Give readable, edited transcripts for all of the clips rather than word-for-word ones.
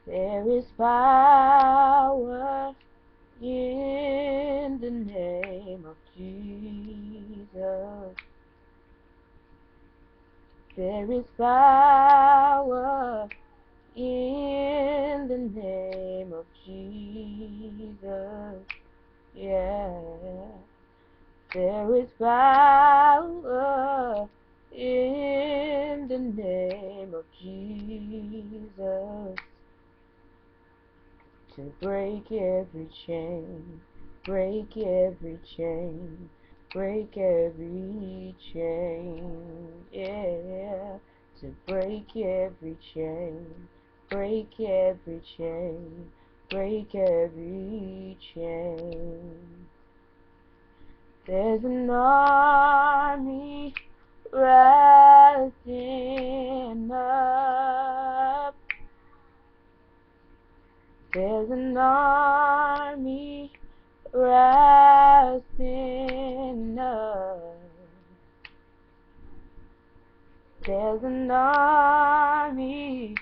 There is power in the name of Jesus. There is power in the name of Jesus. Yeah. There is power in the name of Jesus to break every chain, break every chain, break every chain, yeah, to break every chain, break every chain, break every chain. There's an army rising up. There's an army rising up. There's an army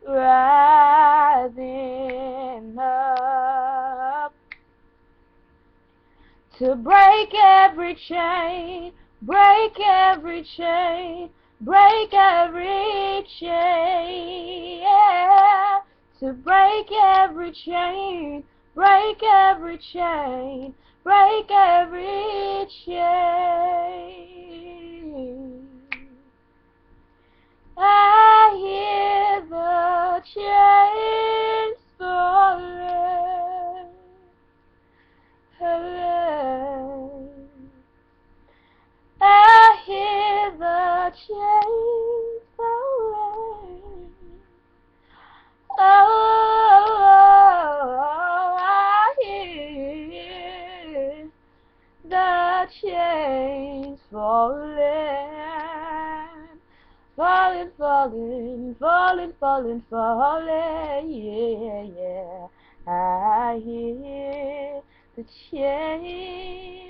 rising up to break every chain, break every chain, break every chain, yeah. To break every chain, break every chain, break every chain. I hear the chains falling. I hear the chains falling. Oh, I hear the chains falling. Falling, falling, falling, falling, falling, yeah, yeah. I hear the chains